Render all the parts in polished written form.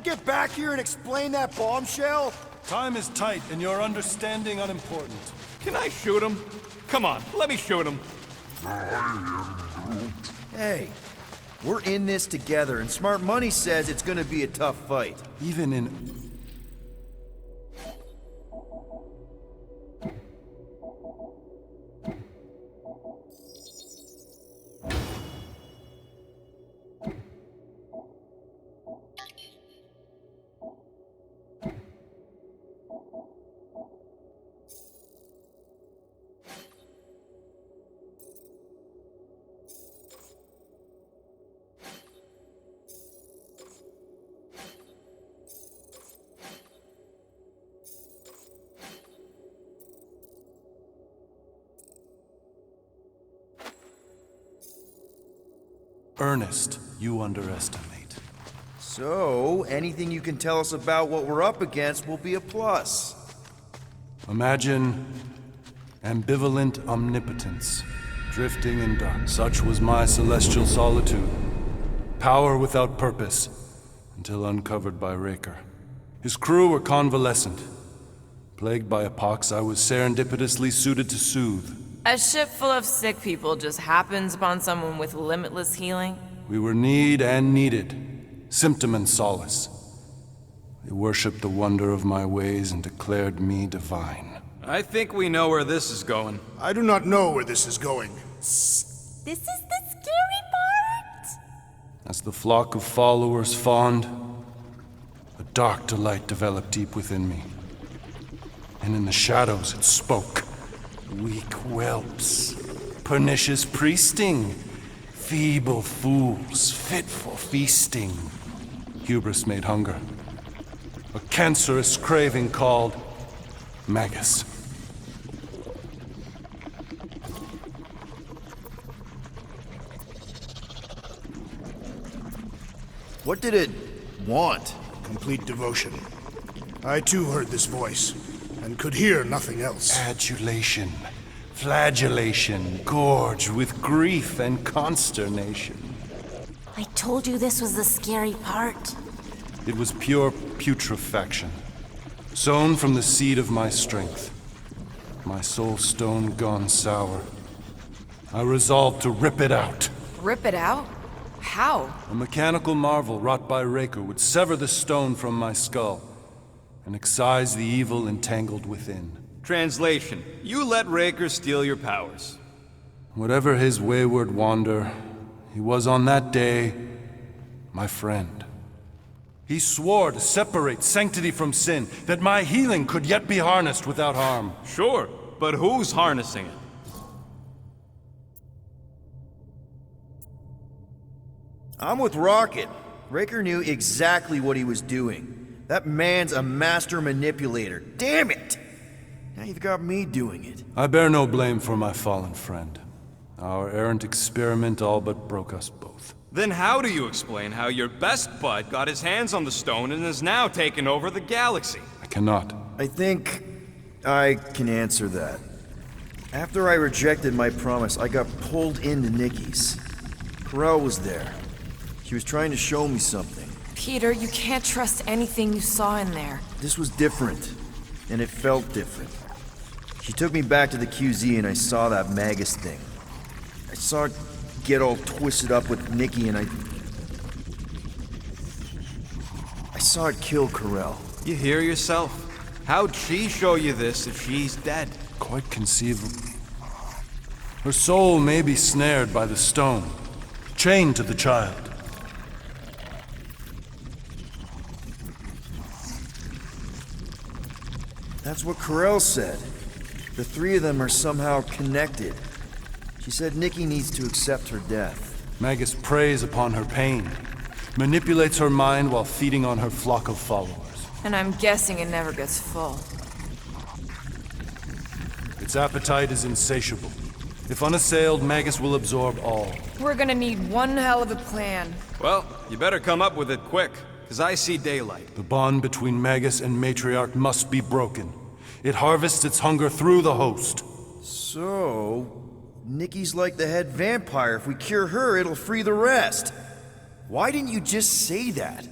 get back here and explain that bombshell? Time is tight, and your understanding unimportant. Can I shoot him? Come on, let me shoot him. Hey, we're in this together, and Smart Money says it's gonna be a tough fight. Even in... Ernest, you underestimate. So, anything you can tell us about what we're up against will be a plus. Imagine ambivalent omnipotence, drifting in dark. Such was my celestial solitude. Power without purpose, until uncovered by Raker. His crew were convalescent. Plagued by a pox I was serendipitously suited to soothe. A ship full of sick people just happens upon someone with limitless healing? We were need and needed, symptom and solace. They worshipped the wonder of my ways and declared me divine. I think we know where this is going. I do not know where this is going. This is the scary part! As the flock of followers fawned, a dark delight developed deep within me. And in the shadows it spoke. Weak whelps, pernicious priesting, feeble fools, fit for feasting. Hubris made hunger. A cancerous craving called Magus. What did it want? Complete devotion. I too heard this voice, and could hear nothing else. Adulation, flagellation, gorged with grief and consternation. I told you this was the scary part. It was pure putrefaction, sown from the seed of my strength. My soul stone gone sour. I resolved to rip it out. Rip it out? How? A mechanical marvel wrought by Raker would sever the stone from my skull and excise the evil entangled within. Translation: you let Raker steal your powers. Whatever his wayward wander, he was on that day my friend. He swore to separate sanctity from sin, that my healing could yet be harnessed without harm. Sure, but who's harnessing it? I'm with Rocket. Raker knew exactly what he was doing. That man's a master manipulator. Damn it! Now you've got me doing it. I bear no blame for my fallen friend. Our errant experiment all but broke us both. Then how do you explain how your best bud got his hands on the stone and has now taken over the galaxy? I cannot. I think I can answer that. After I rejected my promise, I got pulled into Nikki's. Corel was there. She was trying to show me something. Peter, you can't trust anything you saw in there. This was different, and it felt different. She took me back to the QZ and I saw that Magus thing. I saw it get all twisted up with Nikki and I saw it kill Corel. You hear yourself? How'd she show you this if she's dead? Quite conceivable. Her soul may be snared by the stone, chained to the child. That's what Corel said. The three of them are somehow connected. She said Nikki needs to accept her death. Magus preys upon her pain, manipulates her mind while feeding on her flock of followers. And I'm guessing it never gets full. Its appetite is insatiable. If unassailed, Magus will absorb all. We're gonna need one hell of a plan. Well, you better come up with it quick, because I see daylight. The bond between Magus and Matriarch must be broken. It harvests its hunger through the host. So, Nikki's like the head vampire. If we cure her, it'll free the rest. Why didn't you just say that?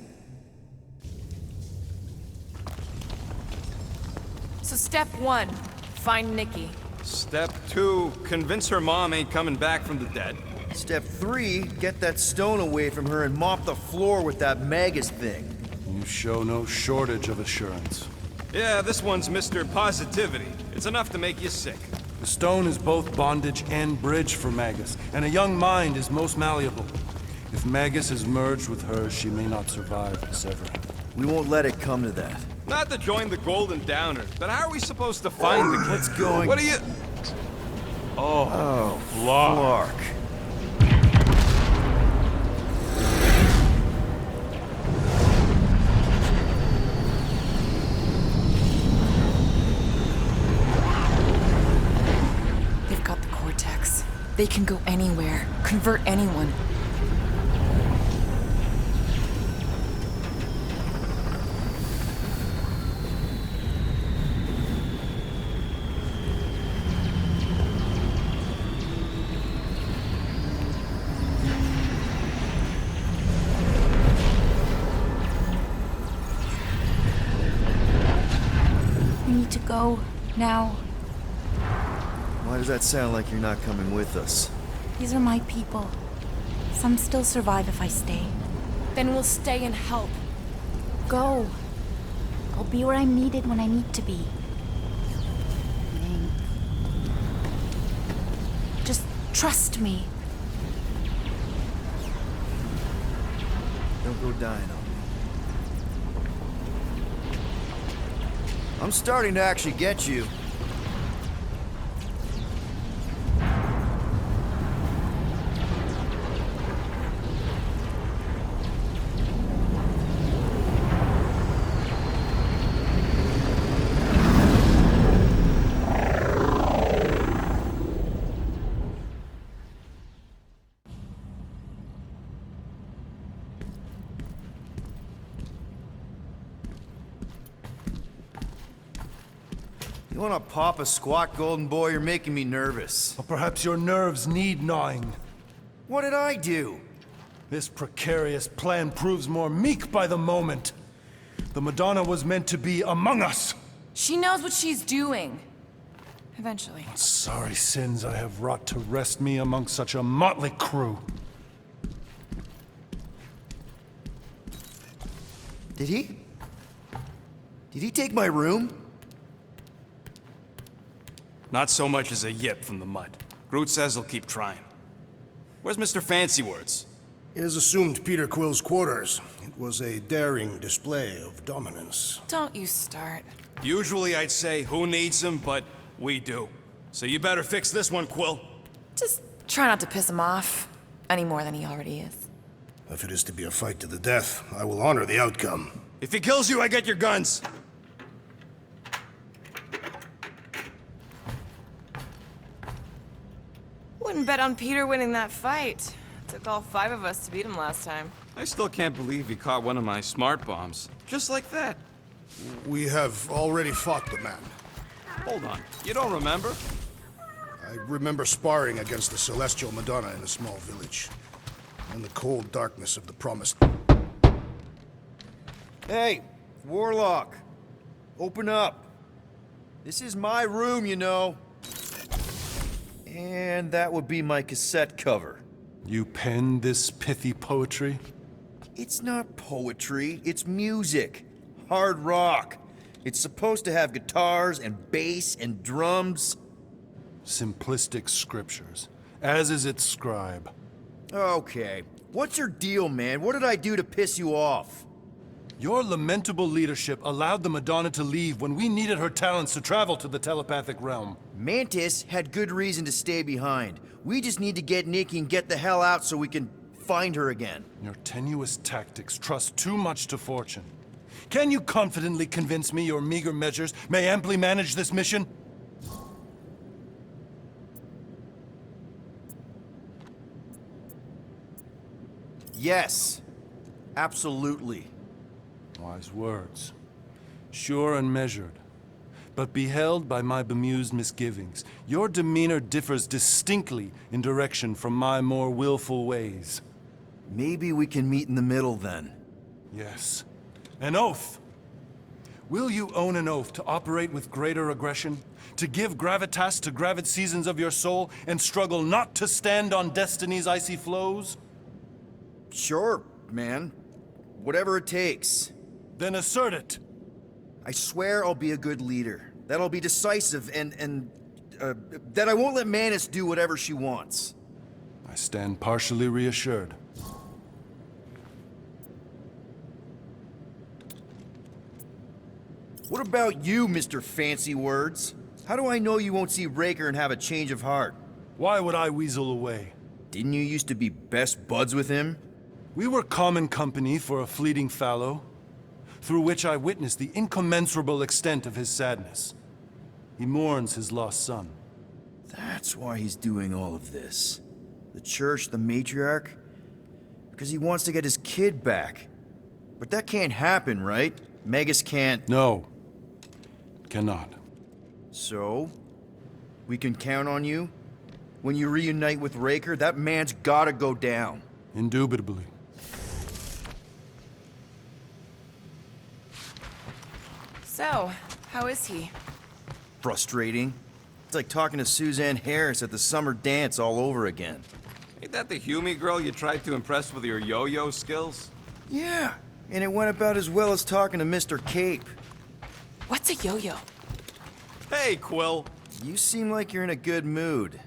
So step 1, find Nikki. Step 2, convince her mom ain't coming back from the dead. Step 3, get that stone away from her and mop the floor with that Magus thing. You show no shortage of assurance. Yeah, this one's Mr. Positivity. It's enough to make you sick. The stone is both bondage and bridge for Magus, and a young mind is most malleable. If Magus is merged with hers, she may not survive the severing. We won't let it come to that. Not to join the Golden Downers, but how are we supposed to find the kid? What's going... What are you... Oh, Flark. They've got the Cortex. They can go anywhere, convert anyone. We need to go now. Why does that sound like you're not coming with us? These are my people. Some still survive if I stay. Then we'll stay and help. Go. I'll be where I'm needed when I need to be. Just trust me. Don't go dying on me. I'm starting to actually get you. You wanna pop a squat, golden boy? You're making me nervous. Or perhaps your nerves need gnawing. What did I do? This precarious plan proves more meek by the moment. The Madonna was meant to be among us. She knows what she's doing. Eventually. Sorry sins I have wrought to wrest me among such a motley crew. Did he? Did he take my room? Not so much as a yip from the mud. Groot says he'll keep trying. Where's Mr. Fancy Words? It is assumed Peter Quill's quarters. It was a daring display of dominance. Don't you start. Usually I'd say, who needs him, but we do. So you better fix this one, Quill. Just try not to piss him off any more than he already is. If it is to be a fight to the death, I will honor the outcome. If he kills you, I get your guns. Wouldn't bet on Peter winning that fight. Took all 5 of us to beat him last time. I still can't believe he caught one of my smart bombs. Just like that. We have already fought the man. Hold on. You don't remember? I remember sparring against the Celestial Madonna in a small village. In the cold darkness of the Promised... Hey, Warlock. Open up. This is my room, you know. And that would be my cassette cover. You penned this pithy poetry? It's not poetry, it's music. Hard rock. It's supposed to have guitars and bass and drums. Simplistic scriptures, as is its scribe. Okay. What's your deal, man? What did I do to piss you off? Your lamentable leadership allowed the Madonna to leave when we needed her talents to travel to the telepathic realm. Mantis had good reason to stay behind. We just need to get Nikki and get the hell out so we can find her again. Your tenuous tactics trust too much to fortune. Can you confidently convince me your meager measures may amply manage this mission? Yes. Absolutely. Wise words. Sure and measured. But beheld by my bemused misgivings, your demeanor differs distinctly in direction from my more willful ways. Maybe we can meet in the middle then. Yes. An oath. Will you own an oath to operate with greater aggression? To give gravitas to gravid seasons of your soul and struggle not to stand on destiny's icy flows? Sure, man. Whatever it takes. Then assert it. I swear I'll be a good leader. That I'll be decisive and that I won't let Mantis do whatever she wants. I stand partially reassured. What about you, Mr. Fancy Words? How do I know you won't see Raker and have a change of heart? Why would I weasel away? Didn't you used to be best buds with him? We were common company for a fleeting fallow, through which I witnessed the incommensurable extent of his sadness. He mourns his lost son. That's why he's doing all of this. The church, the matriarch? Because he wants to get his kid back. But that can't happen, right? Magus can't... No. Cannot. So? We can count on you? When you reunite with Raker, that man's gotta go down. Indubitably. So, how is he? Frustrating. It's like talking to Suzanne Harris at the summer dance all over again. Ain't that the Hume girl you tried to impress with your yo-yo skills? Yeah, and it went about as well as talking to Mr. Cape. What's a yo-yo? Hey, Quill. You seem like you're in a good mood.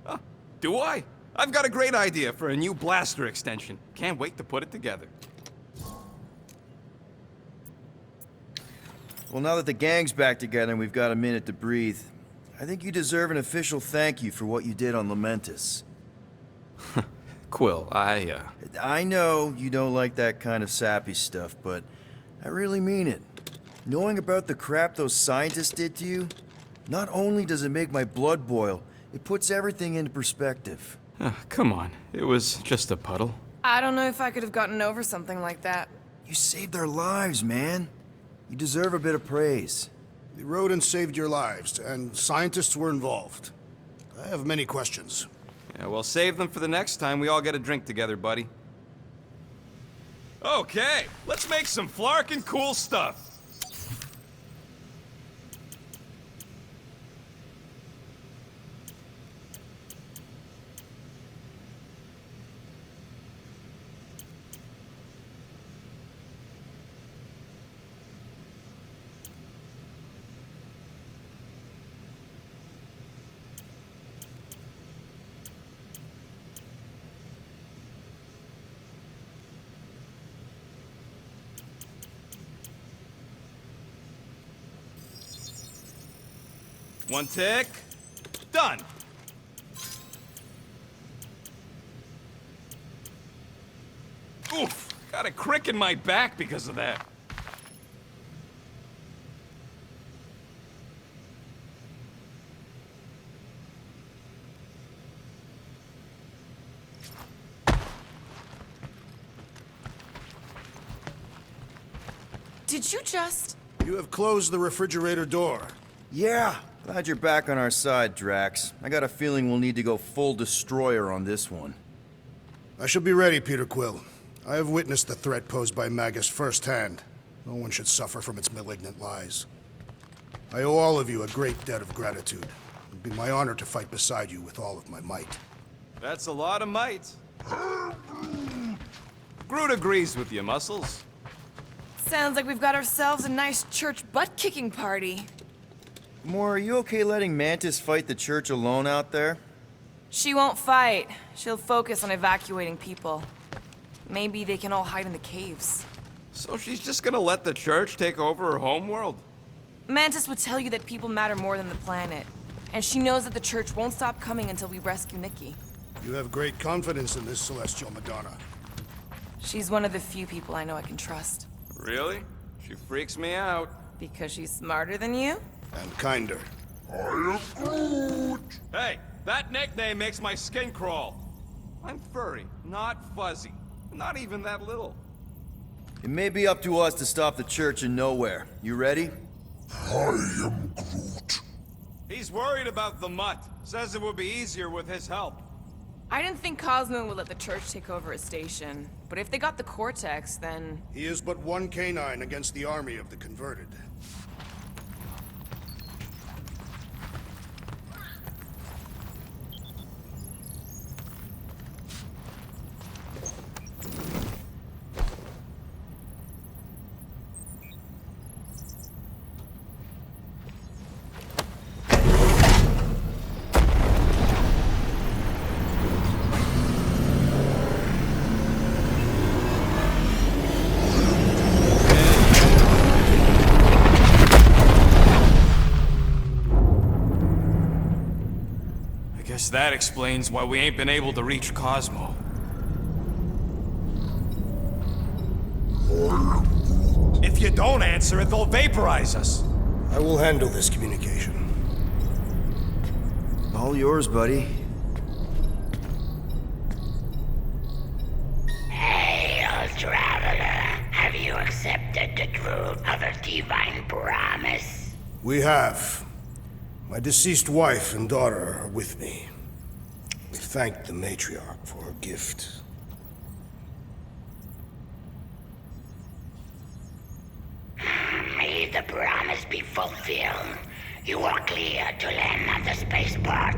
Huh, do I? I've got a great idea for a new blaster extension. Can't wait to put it together. Well, now that the gang's back together and we've got a minute to breathe, I think you deserve an official thank you for what you did on Lamentus. Quill, I know you don't like that kind of sappy stuff, but I really mean it. Knowing about the crap those scientists did to you, not only does it make my blood boil, it puts everything into perspective. Come on. It was just a puddle. I don't know if I could have gotten over something like that. You saved their lives, man. You deserve a bit of praise. The rodents saved your lives, and scientists were involved. I have many questions. Yeah, well, save them for the next time we all get a drink together, buddy. Okay, let's make some flarkin' cool stuff. One tick. Done. Oof, got a crick in my back because of that. Did you just... You have closed the refrigerator door. Yeah, glad you're back on our side, Drax. I got a feeling we'll need to go full destroyer on this one. I shall be ready, Peter Quill. I have witnessed the threat posed by Magus firsthand. No one should suffer from its malignant lies. I owe all of you a great debt of gratitude. It would be my honor to fight beside you with all of my might. That's a lot of might. Groot agrees with you, Muscles. Sounds like we've got ourselves a nice church butt-kicking party. Moore, are you okay letting Mantis fight the church alone out there? She won't fight. She'll focus on evacuating people. Maybe they can all hide in the caves. So she's just gonna let the church take over her homeworld? Mantis would tell you that people matter more than the planet. And she knows that the church won't stop coming until we rescue Nikki. You have great confidence in this celestial Madonna. She's one of the few people I know I can trust. Really? She freaks me out. Because she's smarter than you? And kinder. Hey, that nickname makes my skin crawl. I'm furry, not fuzzy. Not even that little. It may be up to us to stop the church in Knowhere. You ready? I am Groot. He's worried about the mutt. Says it would be easier with his help. I didn't think Cosmo would let the church take over a station, but if they got the Cortex, then... He is but one canine against the army of the converted. Guess that explains why we ain't been able to reach Cosmo. If you don't answer it, they'll vaporize us. I will handle this communication. All yours, buddy. Hail, traveler. Have you accepted the truth of a divine promise? We have. My deceased wife and daughter are with me. We thank the matriarch for her gift. May the promise be fulfilled. You are clear to land on the spaceport.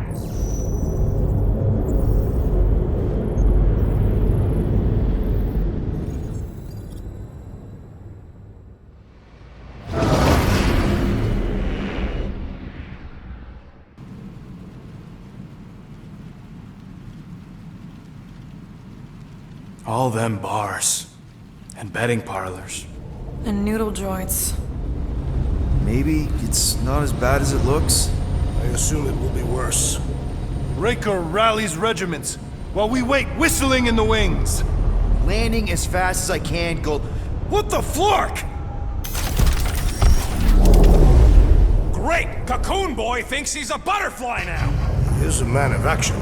All them bars. And betting parlors. And noodle joints. Maybe it's not as bad as it looks. I assume it will be worse. Raker rallies regiments while we wait whistling in the wings. Landing as fast as I can, Gold. What the flark? Great! Cocoon Boy thinks he's a butterfly now! He is a man of action.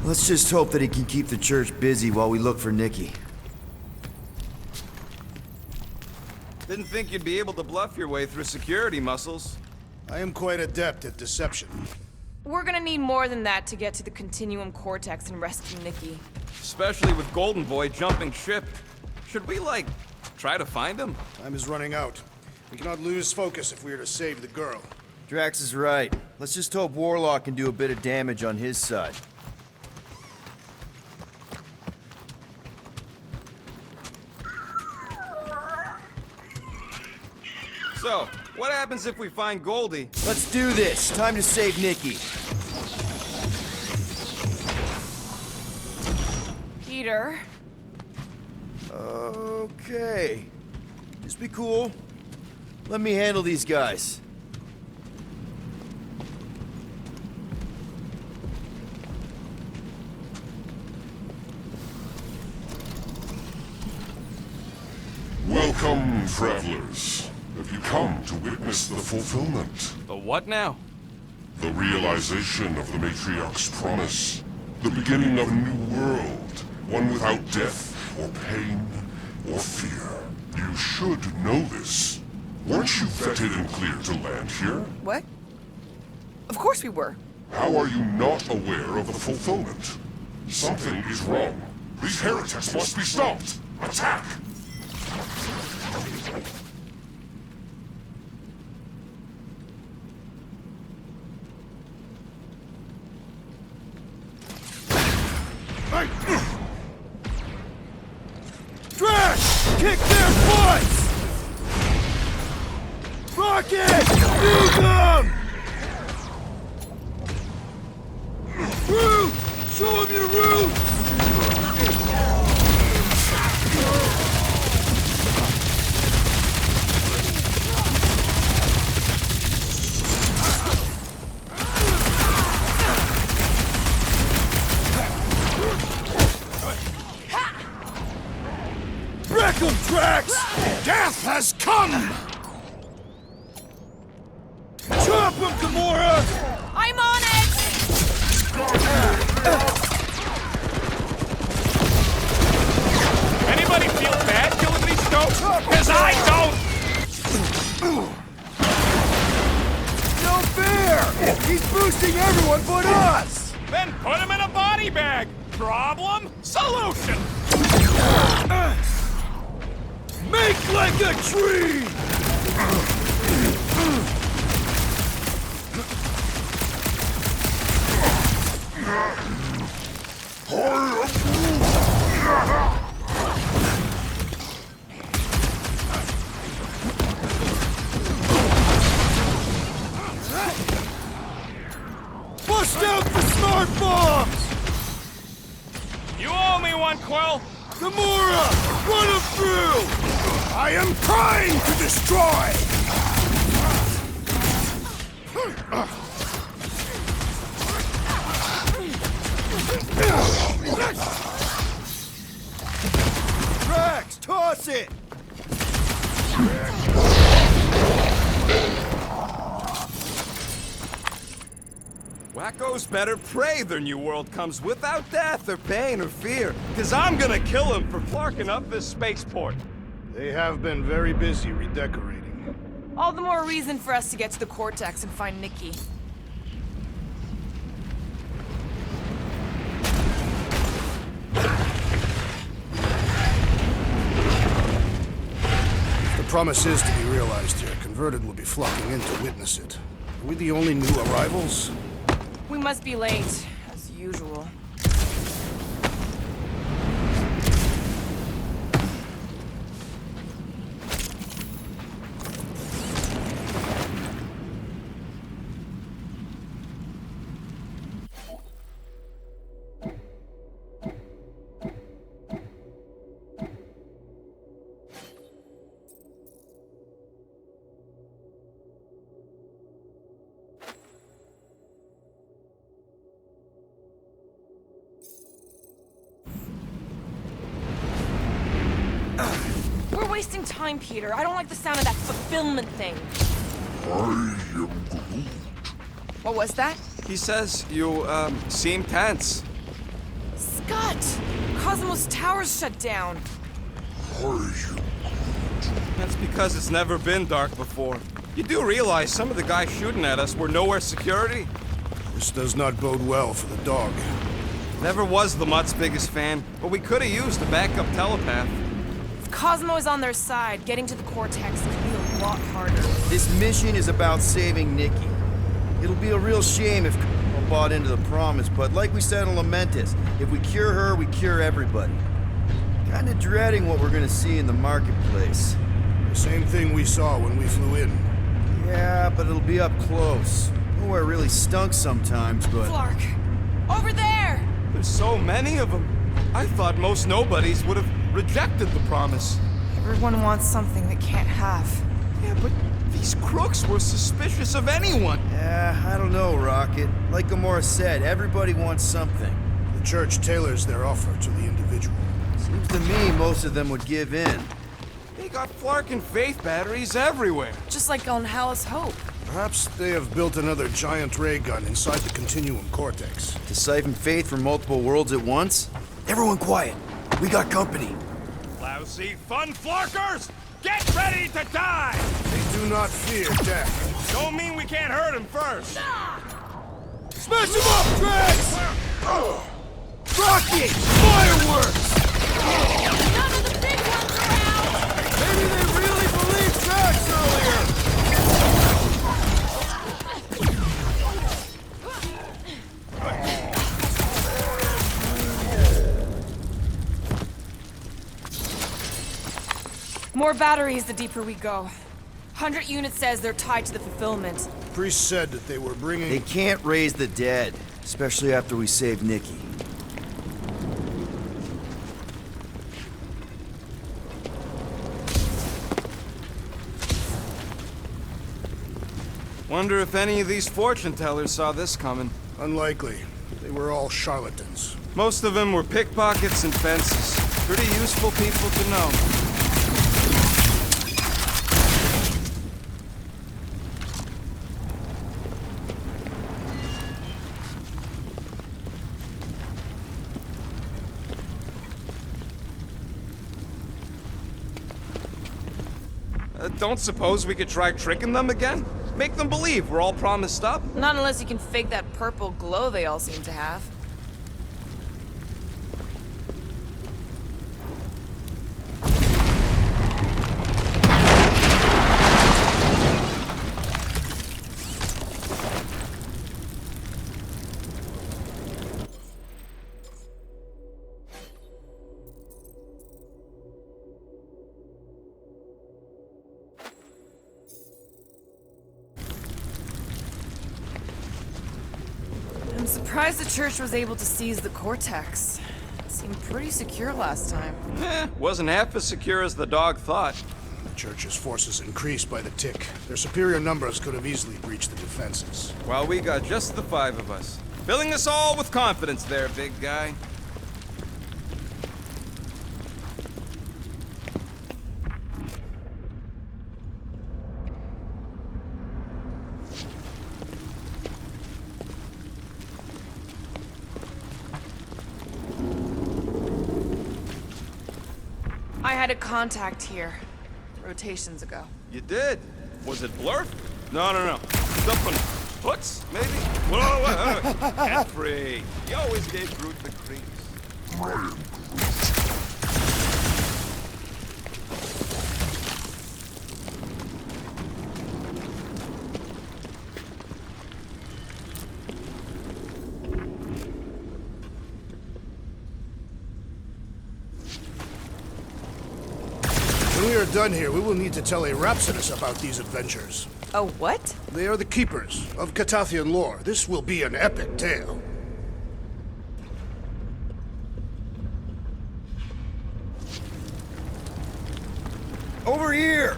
Let's just hope that he can keep the church busy while we look for Nikki. Didn't think you'd be able to bluff your way through security muscles. I am quite adept at deception. We're gonna need more than that to get to the Continuum Cortex and rescue Nikki. Especially with Golden Boy jumping ship. Should we, like, try to find him? Time is running out. We cannot lose focus if we are to save the girl. Drax is right. Let's just hope Warlock can do a bit of damage on his side. So, what happens if we find Goldie? Let's do this. Time to save Nikki. Peter? Okay. Just be cool. Let me handle these guys. Welcome, travelers. Have you come to witness the fulfillment? The what now? The realization of the Matriarch's promise. The beginning of a new world. One without death, or pain, or fear. You should know this. Weren't you vetted and cleared to land here? What? Of course we were. How are you not aware of the fulfillment? Something is wrong. These heretics must be stopped! Attack! Drax! Kick their butts! Rocket! Move them! Groot! Show them your roots! Wreck 'em, Drax! Death has come! Chop 'em, Gamora! I'm on it! 'Cause I don't! No fair! He's boosting everyone but us! Then put him in a body bag! Problem? Solution! Make like a tree! Bust out the smart bombs! You owe me one, Quill! Gamora! Run him through! I am trying to destroy! Drax, toss it! Wacko's better pray their new world comes without death or pain or fear, 'cause I'm gonna kill him for flarking up this spaceport. They have been very busy redecorating. All the more reason for us to get to the Cortex and find Nikki. If the promise is to be realized here, Converted will be flocking in to witness it. Are we the only new arrivals? We must be late, as usual. We're wasting time, Peter. I don't like the sound of that fulfillment thing. I am Groot. What was that? He says you, seem tense. Scott! Cosmos Tower's shut down. I am That's because it's never been dark before. You do realize some of the guys shooting at us were Knowhere security? This does not bode well for the dog. Never was the Mutt's biggest fan, but we could have used a backup telepath. If Cosmo is on their side, getting to the Cortex could be a lot harder. This mission is about saving Nikki. It'll be a real shame if Cosmo bought into the promise, but like we said in Lamentus, if we cure her, we cure everybody. Kinda dreading what we're gonna see in the marketplace. The same thing we saw when we flew in. Yeah, but it'll be up close. Nowhere really stunk sometimes, but... Flark! Over there! There's so many of them. I thought most nobodies would have rejected the promise. Everyone wants something they can't have. Yeah, but these crooks were suspicious of anyone. Yeah, I don't know, Rocket. Like Gamora said, everybody wants something. The church tailors their offer to the individual. Seems to me most of them would give in. They got Flark and Faith batteries everywhere. Just like on Hallis Hope. Perhaps they have built another giant ray gun inside the Continuum Cortex. To siphon faith from multiple worlds at once? Everyone quiet. We got company. Lousy fun Flarkers! Get ready to die! They do not fear death. Don't mean we can't hurt them first. Smash him up, Drax! Rocket! Fireworks! None of the big ones are out! Maybe they really believed Drax earlier! More batteries the deeper we go. 100 units says they're tied to the fulfillment. Priest said that they were bringing... They can't raise the dead, especially after we save Nikki. Wonder if any of these fortune tellers saw this coming. Unlikely. They were all charlatans. Most of them were pickpockets and fences. Pretty useful people to know. Don't suppose we could try tricking them again? Make them believe we're all promised up? Not unless you can fake that purple glow they all seem to have. I'm surprised the church was able to seize the Cortex. It seemed pretty secure last time. Wasn't half as secure as the dog thought. The Church's forces increased by the tick. Their superior numbers could have easily breached the defenses. Well, we got just the 5 of us. Filling us all with confidence there, big guy. I had a contact here, rotations ago. You did? Was it Blurf? No. Something. Hooks, maybe? Whoa. Jeffrey. You always gave Groot the creeps. When we are done here, we will need to tell a Rhapsodus about these adventures. Oh, what? They are the keepers of Catathian lore. This will be an epic tale. Over here!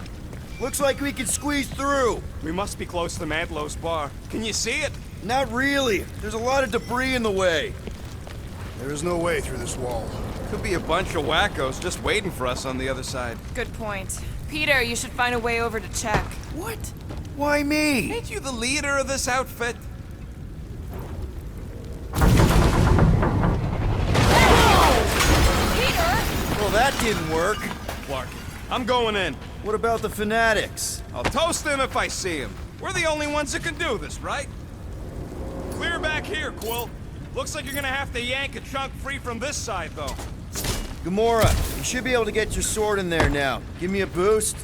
Looks like we can squeeze through. We must be close to Mantlow's bar. Can you see it? Not really. There's a lot of debris in the way. There is no way through this wall. Could be a bunch of wackos just waiting for us on the other side. Good point. Peter, you should find a way over to check. What? Why me? Ain't you the leader of this outfit? Peter! Well, that didn't work. Clark, I'm going in. What about the fanatics? I'll toast them if I see him. We're the only ones that can do this, right? Clear back here, Quill. Looks like you're gonna have to yank a chunk free from this side, though. Gamora, you should be able to get your sword in there now. Give me a boost.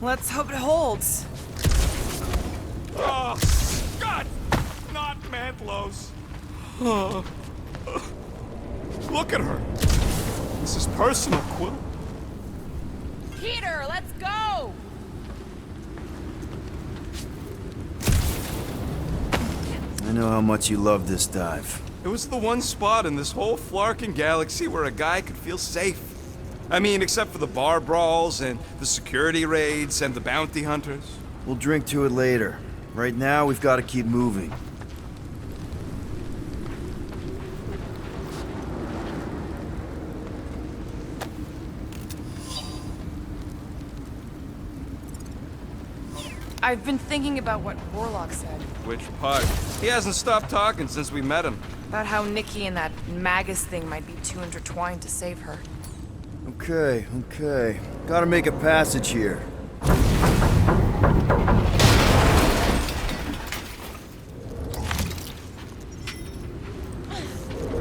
Let's hope it holds. Oh, God! Not Mantlow's. Oh. Look at her. This is personal, Quill. Peter, let's go! I know how much you love this dive. It was the one spot in this whole Flarkin galaxy where a guy could feel safe. I mean, except for the bar brawls and the security raids and the bounty hunters. We'll drink to it later. Right now, we've got to keep moving. I've been thinking about what Warlock said. Which part? He hasn't stopped talking since we met him. About how Nikki and that Magus thing might be too intertwined to save her. Okay. Gotta make a passage here.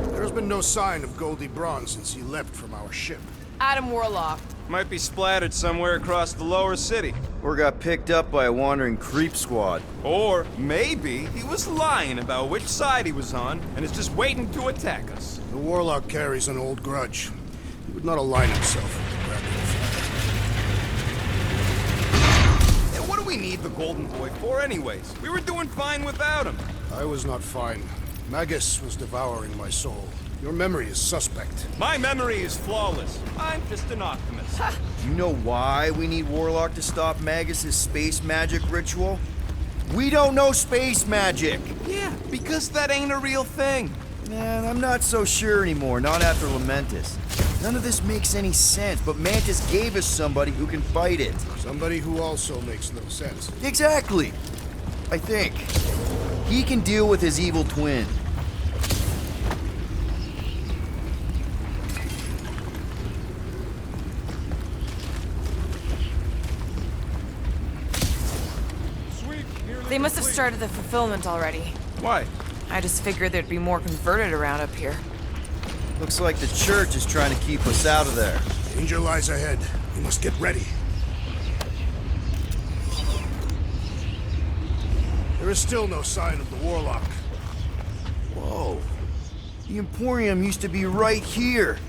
There has been no sign of Goldie Braun since he leapt from our ship. Adam Warlock. Might be splattered somewhere across the lower city. Or got picked up by a wandering creep squad. Or maybe he was lying about which side he was on and is just waiting to attack us. The Warlock carries an old grudge. He would not align himself with the Gravity Flag. And what do we need the Golden Boy for anyways? We were doing fine without him. I was not fine. Magus was devouring my soul. Your memory is suspect. My memory is flawless. I'm just an optimist. You know why we need Warlock to stop Magus' space magic ritual? We don't know space magic! Yeah, because that ain't a real thing. Man, I'm not so sure anymore, not after Lamentus. None of this makes any sense, but Mantis gave us somebody who can fight it. Somebody who also makes no sense. Exactly! I think. He can deal with his evil twin. They must have started the fulfillment already. Why? I just figured there'd be more converted around up here. Looks like the church is trying to keep us out of there. Danger lies ahead. We must get ready. There is still no sign of the warlock. Whoa. The Emporium used to be right here.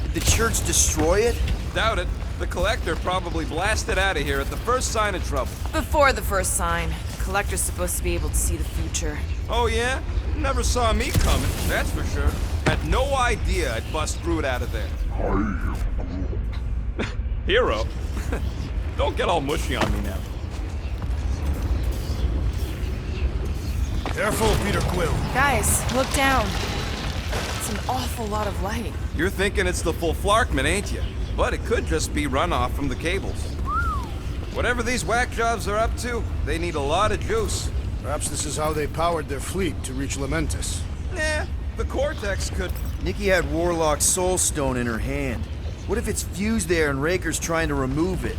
Did the church destroy it? Doubt it. The Collector probably blasted out of here at the first sign of trouble. Before the first sign, the Collector's supposed to be able to see the future. Oh yeah? Never saw me coming, that's for sure. Had no idea I'd bust through it out of there. Hero? Don't get all mushy on me now. Careful, Peter Quill. Guys, look down. It's an awful lot of light. You're thinking it's the full Flarkman, ain't you? But it could just be runoff from the cables. Whatever these whack jobs are up to, they need a lot of juice. Perhaps this is how they powered their fleet to reach Lamentus. Nah, the Cortex could... Nikki had Warlock's soul stone in her hand. What if it's fused there and Raker's trying to remove it?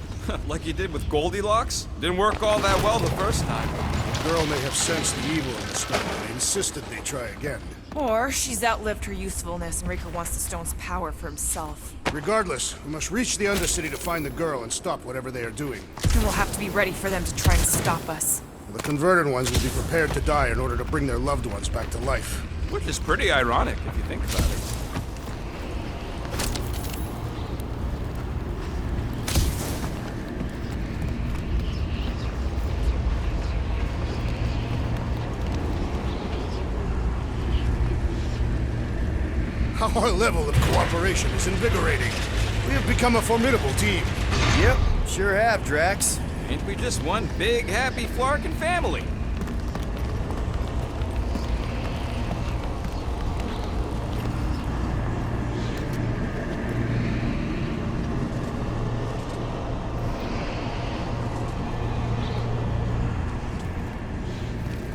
like you did with Goldilocks? Didn't work all that well the first time. The girl may have sensed the evil in the stone and insisted they try again. Or she's outlived her usefulness and Raker wants the stone's power for himself. Regardless, we must reach the Undercity to find the girl and stop whatever they are doing. And we'll have to be ready for them to try and stop us. The converted ones will be prepared to die in order to bring their loved ones back to life. Which is pretty ironic if you think about it. Our level of cooperation is invigorating. We have become a formidable team. Yep, sure have, Drax. Ain't we just one big, happy Flarkin family?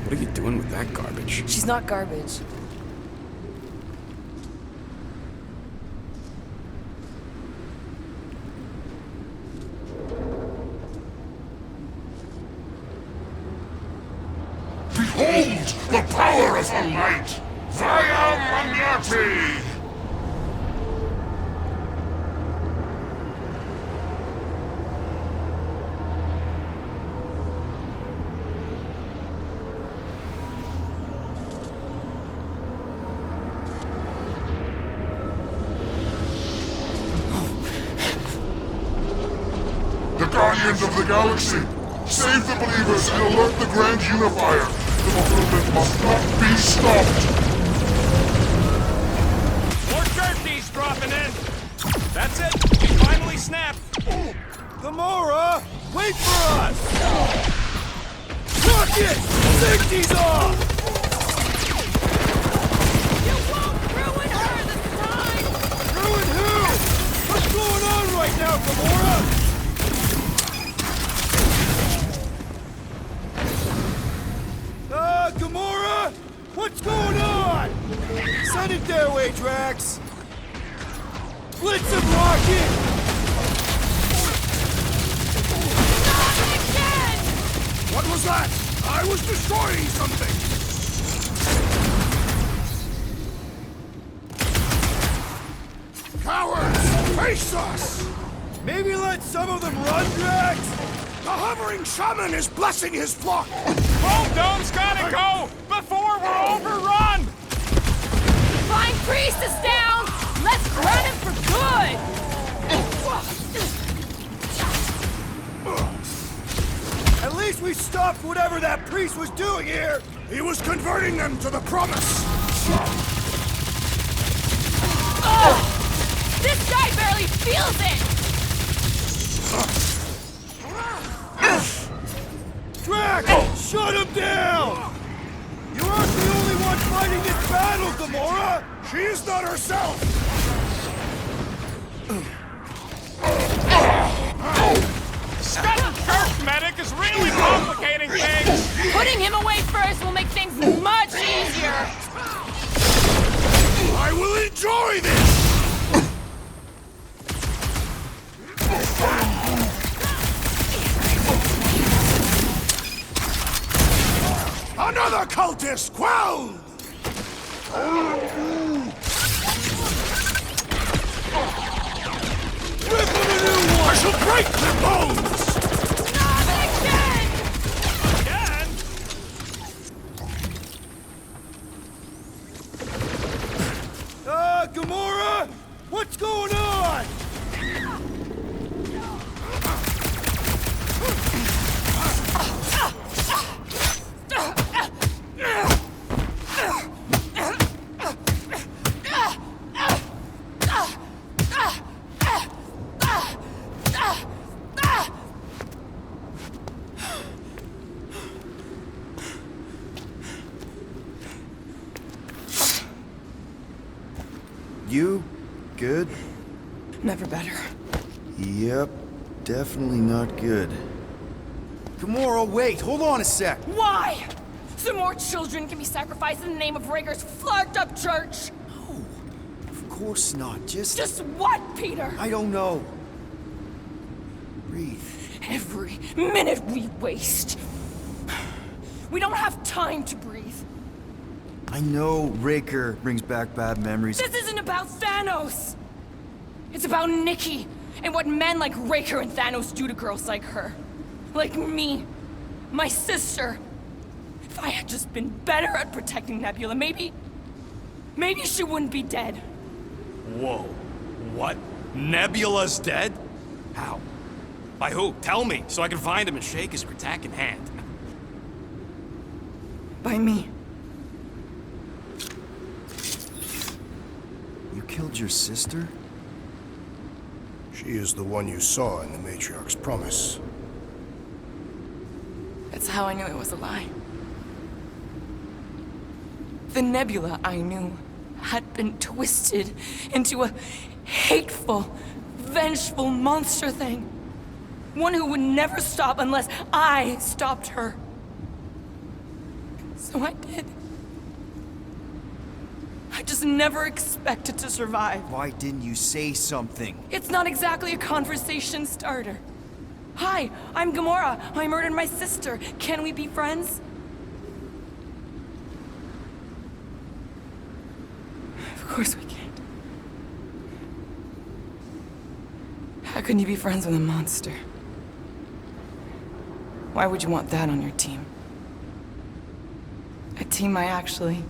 What are you doing with that garbage? She's not garbage. Behold the power of the light! Via Magnati! The Guardians of the Galaxy! Save the believers and alert the Grand Unifier! The movement must not be stopped! More turkeys dropping in! That's it! We finally snapped! Gamora! Wait for us! Rocket! Safety's off! You won't ruin her this time! Ruin who? What's going on right now, Gamora? Gamora? What's going on? Send it their way, Drax! Blitz and rocket! Not again! What was that? I was destroying something! Cowards! Face us! Maybe let some of them run, Drax? The hovering shaman is blessing his flock! Dome's gotta go before we're overrun! Flying Priest is down! Let's run him for good! At least we stopped whatever that priest was doing here! He was converting them to the promise! Ugh! This guy barely feels it! Drax! Shut him down! You aren't the only one fighting this battle, Gamora! She is not herself! Scuttle Church Medic is really complicating things! Putting him away first will make things much easier! I will enjoy this! Another cultist quelled! Rip them a new one! I shall break their bones! Not again! Again? Gamora! What's going on? You good? Never better. Yep, definitely not good. Gamora, wait, hold on a sec. Why? So more children can be sacrificed in the name of Raker's flagged up church? No, of course not. Just what, Peter? I don't know. Breathe. Every minute we waste. We don't have time to breathe. I know Raker brings back bad memories. This isn't about Thanos. It's about Nikki and what men like Raker and Thanos do to girls like her. Like me. My sister. If I had just been better at protecting Nebula, maybe she wouldn't be dead. Whoa. What? Nebula's dead? How? By who? Tell me, so I can find him and shake his Kratak in hand. By me. You killed your sister? She is the one you saw in the Matriarch's promise. That's how I knew it was a lie. The Nebula I knew had been twisted into a hateful, vengeful monster thing. One who would never stop unless I stopped her. So I did. I just never expected to survive. Why didn't you say something? It's not exactly a conversation starter. Hi, I'm Gamora. I murdered my sister. Can we be friends? Of course we can't. How can you be friends with a monster? Why would you want that on your team? A team I actually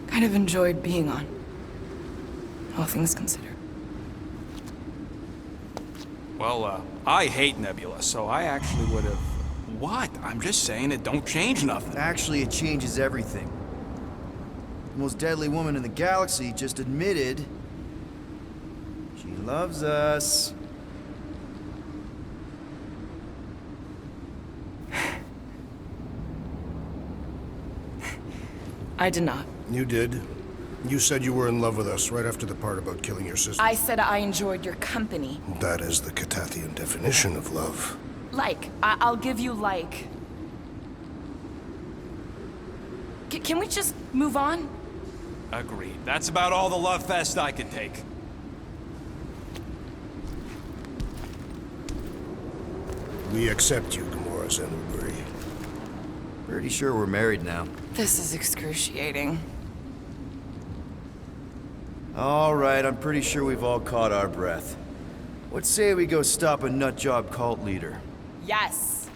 kind of enjoyed being on, all things considered. Well, I hate Nebula, so I actually would have... What? I'm just saying it don't change nothing. Actually, it changes everything. The most deadly woman in the galaxy just admitted she loves us. I did not. You did. You said you were in love with us right after the part about killing your sister. I said I enjoyed your company. That is the Catathian definition of love. Like. I'll give you like. Can we just move on? Agreed. That's about all the love fest I could take. We accept you, Gamora Zenoburi. Pretty sure we're married now. This is excruciating. All right, I'm pretty sure we've all caught our breath. What say we go stop a nutjob cult leader? Yes.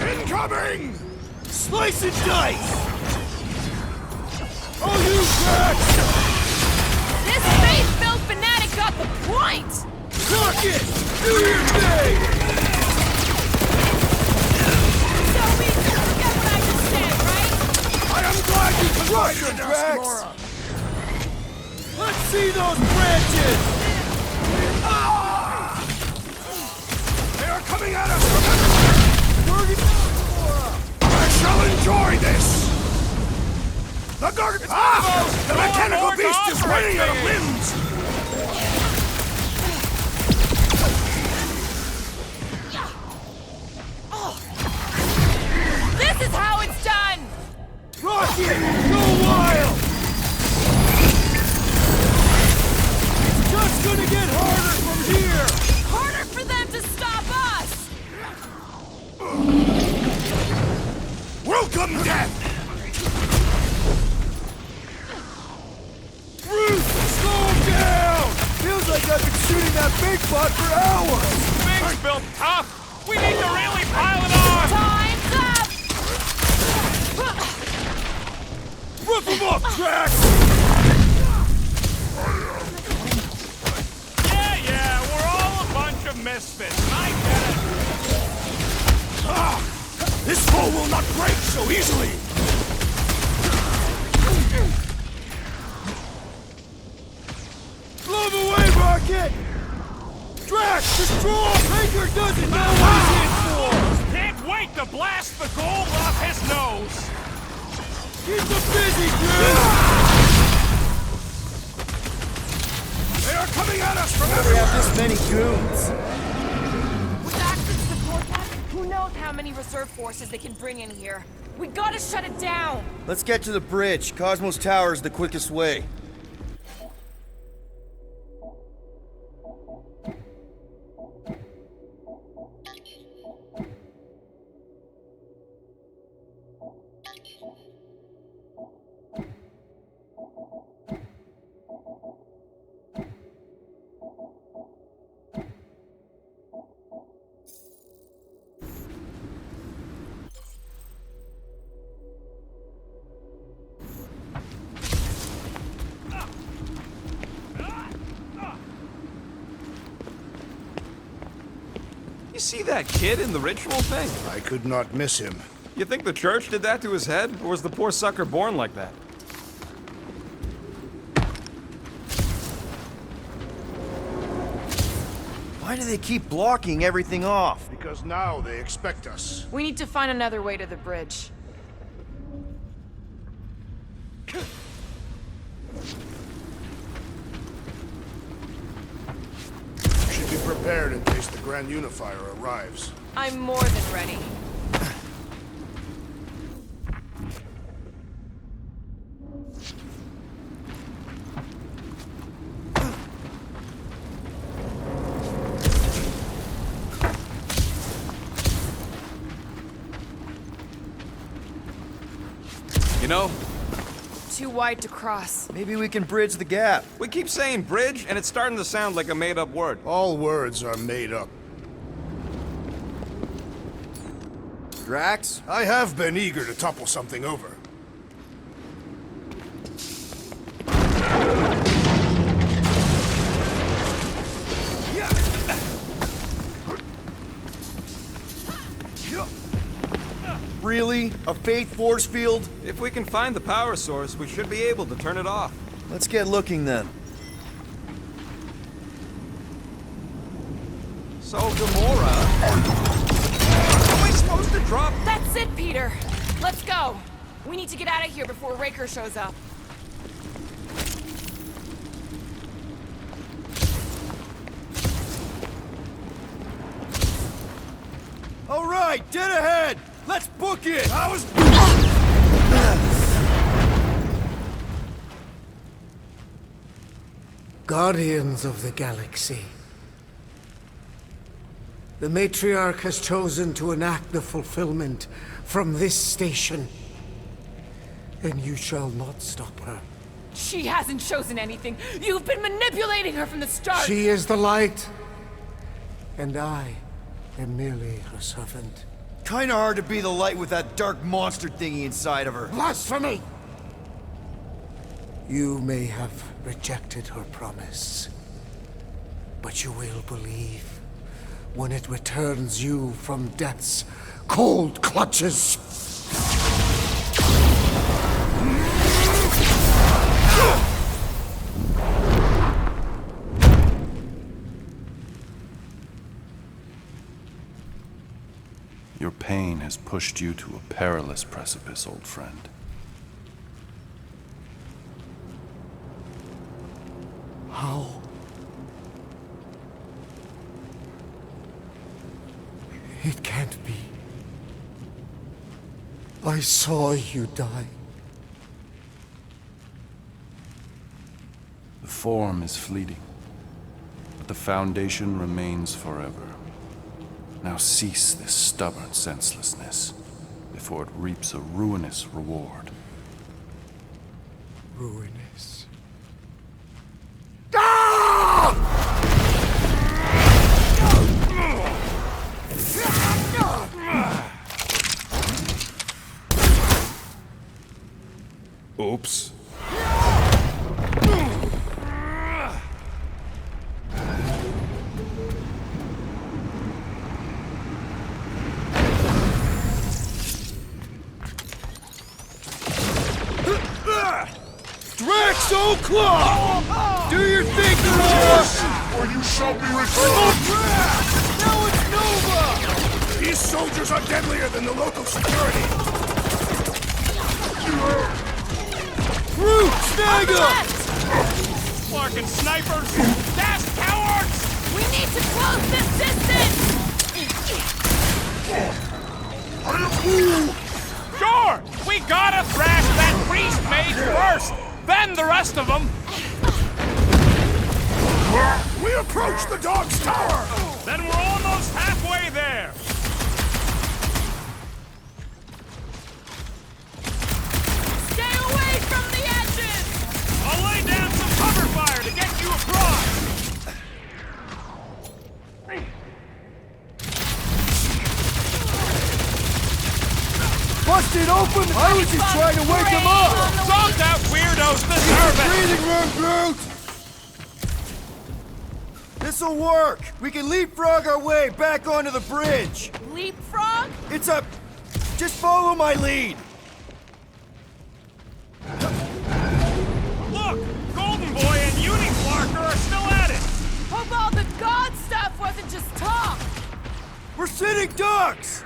Incoming! Slice and dice! Oh, you cracks! This faith-filled fanatic got the point! Rock it! Do your thing! So we just forget what I just said, right? I am glad you can Rock find it, us, Drax! Gamora! Let's see those branches! Ah! They are coming at us from everywhere! I shall enjoy this! The guard... Ah! The mechanical beast is running out of limbs! it! Go wild! It's just gonna get harder from here! Harder for them to stop us! Welcome, death! Bruce, slow him down! Feels like I've been shooting that big butt for hours! Things built tough! We need to really pile it on! Time's up! Rip him up, Drax! Yeah, we're all a bunch of misfits. I get it. This foe will not break so easily! Blow him away, Rocket! Drax, destroy! Raker doesn't know what he's in for! Can't wait to blast the gold off his nose! Keep him busy, Drew! They are coming at us from We everywhere! have this many goons. With access to the Cortex, who knows how many reserve forces they can bring in here? We gotta shut it down! Let's get to the bridge. Cosmos Tower is the quickest way. You see that kid in the ritual thing? I could not miss him. You think the church did that to his head? Or was the poor sucker born like that? Why do they keep blocking everything off? Because now they expect us. We need to find another way to the bridge. Should be prepared in case the Grand Unifier arrives. I'm more than ready. You know, Too wide to cross. Maybe we can bridge the gap. we keep saying bridge, and it's starting to sound like a made-up word. All words are made up. Drax? I have been eager to topple something over. Really? A faith force field? If we can find the power source, we should be able to turn it off. Let's get looking then. So, Gamora... Are we supposed to drop... That's it, Peter! Let's go! We need to get out of here before Raker shows up. All right, dead ahead! Let's book it! I was... Guardians of the Galaxy. The Matriarch has chosen to enact the fulfillment from this station. And you shall not stop her. She hasn't chosen anything. You've been manipulating her from the start. She is the light. And I am merely her servant. Kinda hard to be the light with that dark monster thingy inside of her. Blasphemy! You may have rejected her promise, but you will believe when it returns you from death's cold clutches. Your pain has pushed you to a perilous precipice, old friend. How? It can't be. I saw you die. form is fleeting, but the foundation remains forever. Now cease this stubborn senselessness, before it reaps a ruinous reward. Ruinous. Oops. Draxo Claw! Do your thing, Thor! Or you shall be returned! Now it's Nova! These soldiers are deadlier than the local security. Root, snag him! Larkin snipers! Dash cowards! We need to close this distance! Sure! We gotta thrash that priest mage first! Then the rest of them! We approach the dog's tower! Then we're almost halfway there! Stay away from the edges! I'll lay down some cover fire to get you across! Busted open! I was just trying to wake him up! Zonked out weirdos deserve it! Breathing room, Groot! This'll work! We can leapfrog our way back onto the bridge! Leapfrog? It's a... Just follow my lead! Look! Golden Boy and Uniflarker are still at it! Hope all the god stuff wasn't just talk! We're sitting ducks!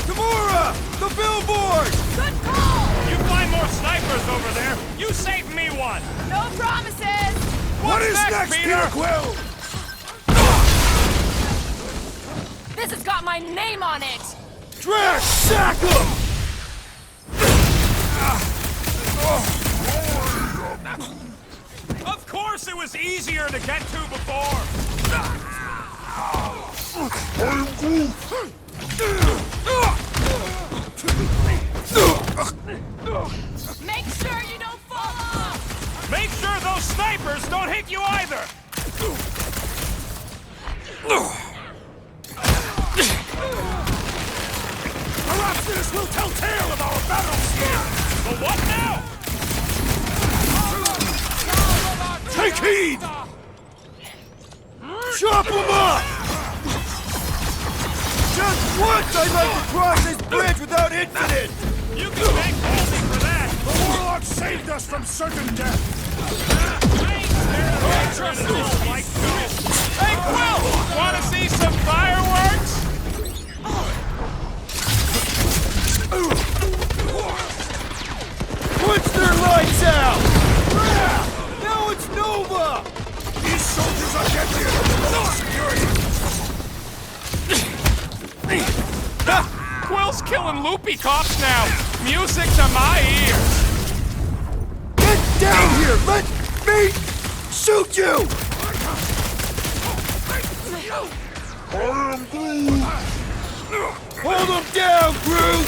Gamora! The billboard! Good call! You find more snipers over there, you save me one! No promises! What is next, Peter? Peter Quill? This has got my name on it! Drax, sack him! Of course it was easier to get to before! Make sure you don't fall off! Make sure those snipers don't hit you either! Perhaps this will tell tale of our battles here! But what now? Take heed! Chop him up! Just once I'd like to cross this bridge without incident! You can thank Goldie for that! The Warlock saved us from certain death! Hey, Quill! Wanna see some fireworks? Punch their lights out! Now it's Nova! These soldiers are deadlier than the local security! Quill's killing loopy cops now! Music to my ears! Get down here! Let me shoot you! Hold him down, Groot!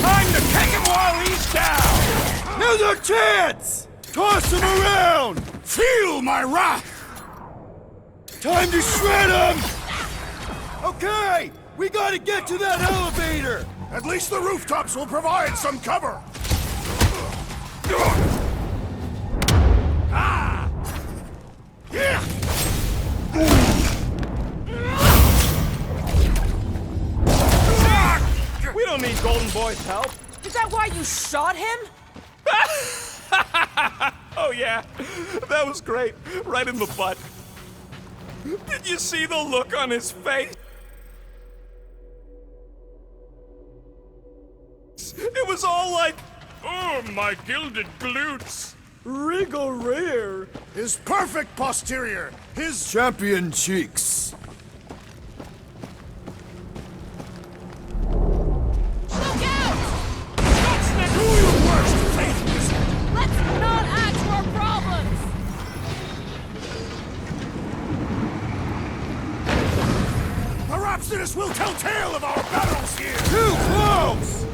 Time to kick him while he's down! Now's our chance! Toss him around! Feel my wrath! Time to shred him! Okay! We gotta get to that elevator! At least the rooftops will provide some cover! Ah! Yeah! We don't need Golden Boy's help. Is that why you shot him? Oh yeah, that was great. Right in the butt. Did you see the look on his face? It was all like, oh, my gilded glutes. Rigor. His perfect posterior! His... Champion cheeks. Look out! Do your worst, Faith Wizard! Let's not act Exodus will tell tale of our battles here! Too close!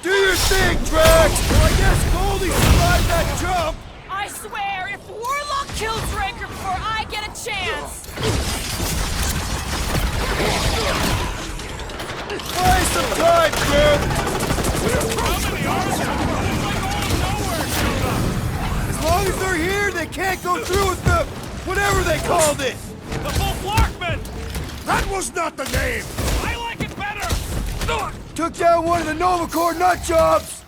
Do your thing, Drax! Well, I guess Goldie survived that jump! I swear, if Warlock kills Raker before I get a chance... Buy some time, Groot! As long as they're here, they can't go through with the... whatever they called it! The full Flarkman! That was not the name! I like it better! Took down one of the Novacore nut jobs!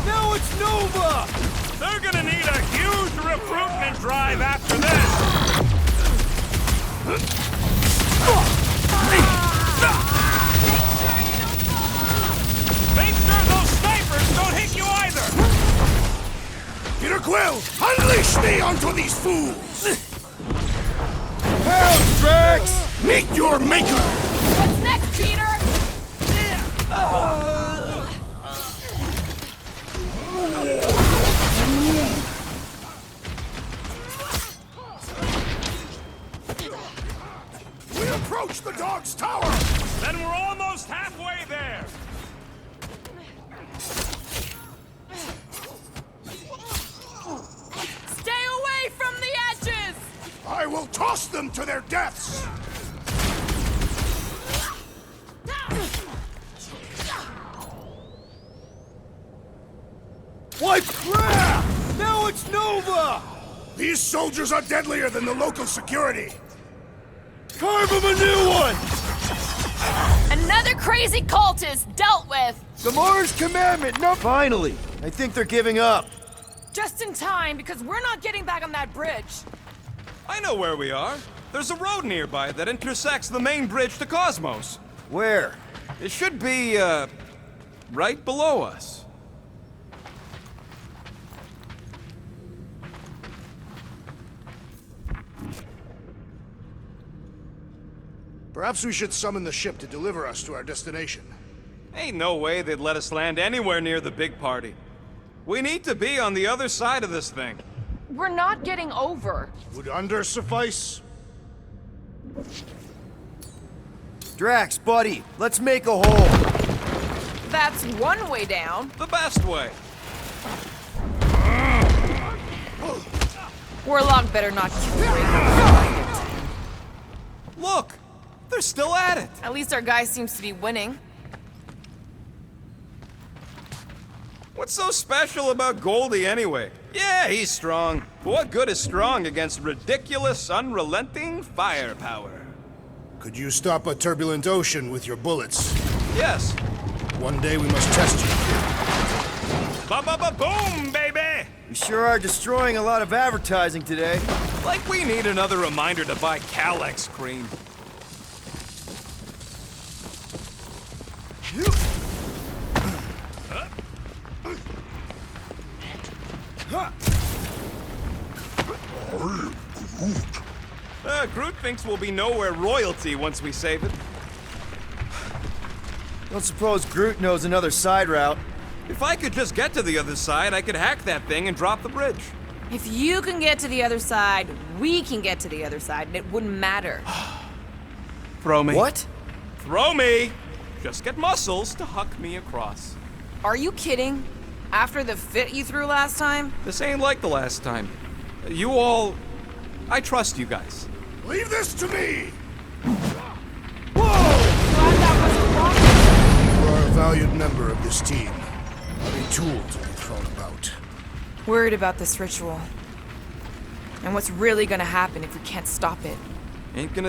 Now it's Nova! They're gonna need a huge recruitment drive after this! Make sure those snipers don't hit you either! Peter Quill, unleash me onto these fools! Pounce, Drax! Meet your maker! What's next, Peter? We approach the dog's tower! Then we're almost halfway there! Stay away from the edges! I will toss them to their deaths! What crap! Now it's Nova! These soldiers are deadlier than the local security! Carve him a new one! Another crazy cultist dealt with! Gamora's commandment, no... Finally! I think they're giving up. Just in time, because we're not getting back on that bridge. I know where we are. There's a road nearby that intersects the main bridge to Cosmos. Where? It should be, right below us. Perhaps we should summon the ship to deliver us to our destination. Ain't no way they'd let us land anywhere near the big party. We need to be on the other side of this thing. We're not getting over. Would under suffice? Drax, buddy, let's make a hole. That's one way down. The best way. Warlock better not kill Raker. Look! They're still at it! At least our guy seems to be winning. What's so special about Goldie anyway? Yeah, he's strong. But what good is strong against ridiculous, unrelenting firepower? Could you stop a turbulent ocean with your bullets? Yes. One day we must test you. Ba-ba-ba-boom, baby! We sure are destroying a lot of advertising today. Like we need another reminder to buy Calex cream. Groot thinks we'll be Knowhere royalty once we save it. Don't suppose Groot knows another side route. If I could just get to the other side, I could hack that thing and drop the bridge. If you can get to the other side, we can get to the other side, and it wouldn't matter. Throw me. What? Throw me! Just get muscles to huck me across. Are you kidding? After the fit you threw last time? This ain't like the last time. You all... I trust you guys. Leave this to me! Glad that wasn't wrong. You are a valued member of this team. Not a tool to be thrown about. Worried about this ritual. And what's really gonna happen if we can't stop it. Ain't gonna